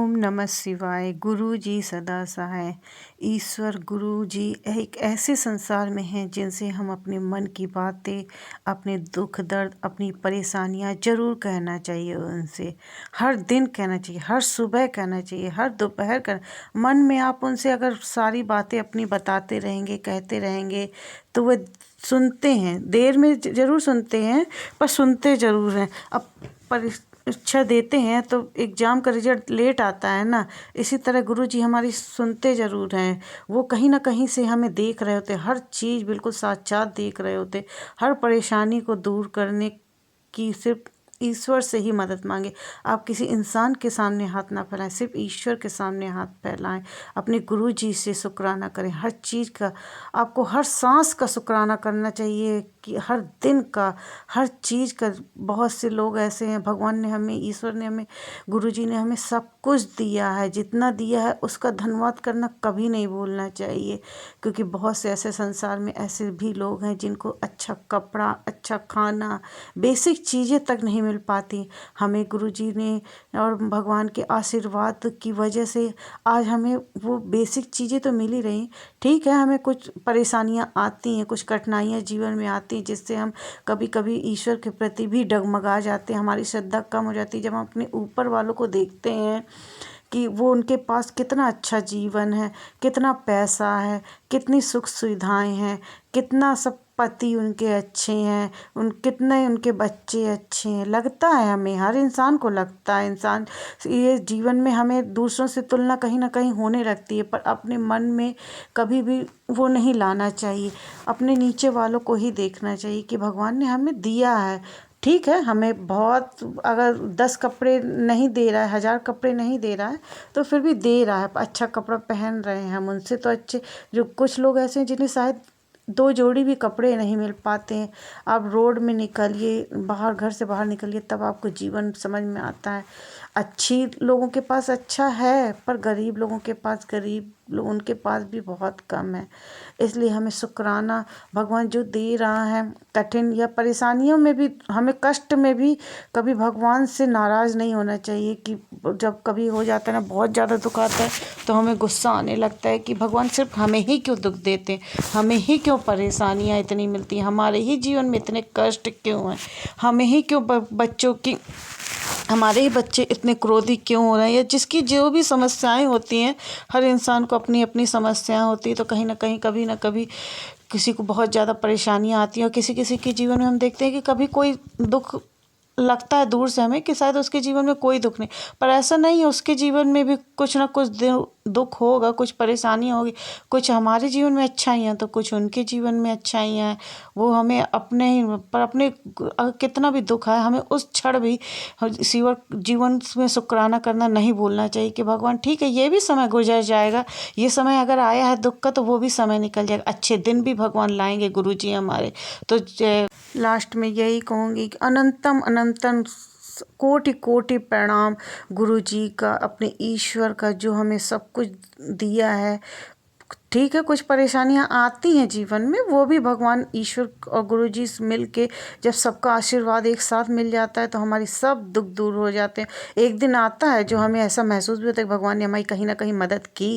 ओम नमः शिवाय। गुरु जी सदा सहाय। ईश्वर गुरु जी एक ऐसे संसार में हैं जिनसे हम अपने मन की बातें, अपने दुख दर्द, अपनी परेशानियां जरूर कहना चाहिए। उनसे हर दिन कहना चाहिए, हर सुबह कहना चाहिए, हर दोपहर कर मन में आप उनसे अगर सारी बातें अपनी बताते रहेंगे, कहते रहेंगे तो वह सुनते हैं। देर में ज़रूर सुनते हैं पर सुनते ज़रूर हैं। अब परीक्षा देते हैं तो एग्ज़ाम का रिजल्ट लेट आता है ना, इसी तरह गुरुजी हमारी सुनते ज़रूर हैं। वो कहीं ना कहीं से हमें देख रहे होते, हर चीज़ बिल्कुल साक्षात देख रहे होते। हर परेशानी को दूर करने की सिर्फ ईश्वर से ही मदद मांगे। आप किसी इंसान के सामने हाथ ना फैलाएं, सिर्फ ईश्वर के सामने हाथ फैलाएं। अपने गुरु जी से शुक्राना करें हर चीज़ का। आपको हर सांस का शुक्राना करना चाहिए कि हर दिन का, हर चीज़ का। बहुत से लोग ऐसे हैं, भगवान ने हमें, ईश्वर ने हमें, गुरु जी ने हमें सब कुछ दिया है। जितना दिया है उसका धन्यवाद करना कभी नहीं भूलना चाहिए, क्योंकि बहुत से ऐसे संसार में ऐसे भी लोग हैं जिनको अच्छा कपड़ा, अच्छा खाना, बेसिक चीज़ें तक नहीं मिल पाती। हमें गुरुजी ने और भगवान के आशीर्वाद की वजह से आज हमें वो बेसिक चीज़ें तो मिल ही रही। ठीक है, हमें कुछ परेशानियां आती हैं, कुछ कठिनाइयां जीवन में आती हैं, जिससे हम कभी कभी ईश्वर के प्रति भी डगमगा जाते हैं। हमारी श्रद्धा कम हो जाती है जब हम अपने ऊपर वालों को देखते हैं कि वो, उनके पास कितना अच्छा जीवन है, कितना पैसा है, कितनी सुख सुविधाएं हैं, कितना सब पति उनके अच्छे हैं, कितने उनके बच्चे अच्छे हैं। लगता है, हमें हर इंसान को लगता है, इंसान ये जीवन में हमें दूसरों से तुलना कहीं ना कहीं होने लगती है, पर अपने मन में कभी भी वो नहीं लाना चाहिए। अपने नीचे वालों को ही देखना चाहिए कि भगवान ने हमें दिया है। ठीक है, हमें बहुत, अगर 10 कपड़े नहीं दे रहा है, 1000 कपड़े नहीं दे रहा है, तो फिर भी दे रहा है, अच्छा कपड़ा पहन रहे हैं हम। उनसे तो अच्छे जो कुछ लोग ऐसे हैं जिन्हें शायद 2 जोड़ी भी कपड़े नहीं मिल पाते हैं। आप रोड में निकलिए, बाहर, घर से बाहर निकलिए, तब आपको जीवन समझ में आता है। अच्छी लोगों के पास अच्छा है, पर गरीब लोगों के पास, गरीब लोग, उनके पास भी बहुत कम है। इसलिए हमें शुक्राना, भगवान जो दे रहा है, कठिन या परेशानियों में भी, हमें कष्ट में भी कभी भगवान से नाराज़ नहीं होना चाहिए। कि जब कभी हो जाता है ना, बहुत ज़्यादा दुख आता है, तो हमें गुस्सा आने लगता है कि भगवान सिर्फ हमें ही क्यों दुख देते हैं, हमें ही क्यों परेशानियाँ इतनी मिलती हैं, हमारे ही जीवन में इतने कष्ट क्यों हैं, हमें ही क्यों बच्चों की, हमारे ही बच्चे इतने क्रोधी क्यों हो रहे हैं। या जिसकी जो भी समस्याएं होती हैं, हर इंसान को अपनी अपनी समस्याएं होती है, तो कहीं ना कहीं, कभी ना कभी किसी को बहुत ज़्यादा परेशानियां आती हैं। और किसी किसी के जीवन में हम देखते हैं कि कभी कोई दुख लगता है दूर से हमें कि शायद उसके जीवन में कोई दुख नहीं, पर ऐसा नहीं है, उसके जीवन में भी कुछ ना कुछ दुख होगा, कुछ परेशानियाँ होगी। कुछ हमारे जीवन में अच्छाइयाँ तो कुछ उनके जीवन में अच्छाइयाँ हैं। वो हमें अपने ही, पर अपने कितना भी दुख है, हमें उस क्षण भी जीवन में शुक्राना करना नहीं भूलना चाहिए कि भगवान ठीक है, ये भी समय गुजर जाएगा। ये समय अगर आया है दुख का, तो वो भी समय निकल जाएगा, अच्छे दिन भी भगवान लाएंगे गुरु जी हमारे। तो लास्ट में यही कहूँगी कि अनंतम अनंतम कोटि कोटि प्रणाम गुरु जी का, अपने ईश्वर का, जो हमें सब कुछ दिया है। ठीक है, कुछ परेशानियां आती हैं जीवन में, वो भी भगवान, ईश्वर और गुरु जी से मिल के, जब सबका आशीर्वाद एक साथ मिल जाता है तो हमारी सब दुख दूर हो जाते हैं। एक दिन आता है जो हमें ऐसा महसूस भी होता है कि भगवान ने हमारी कहीं ना कहीं मदद की।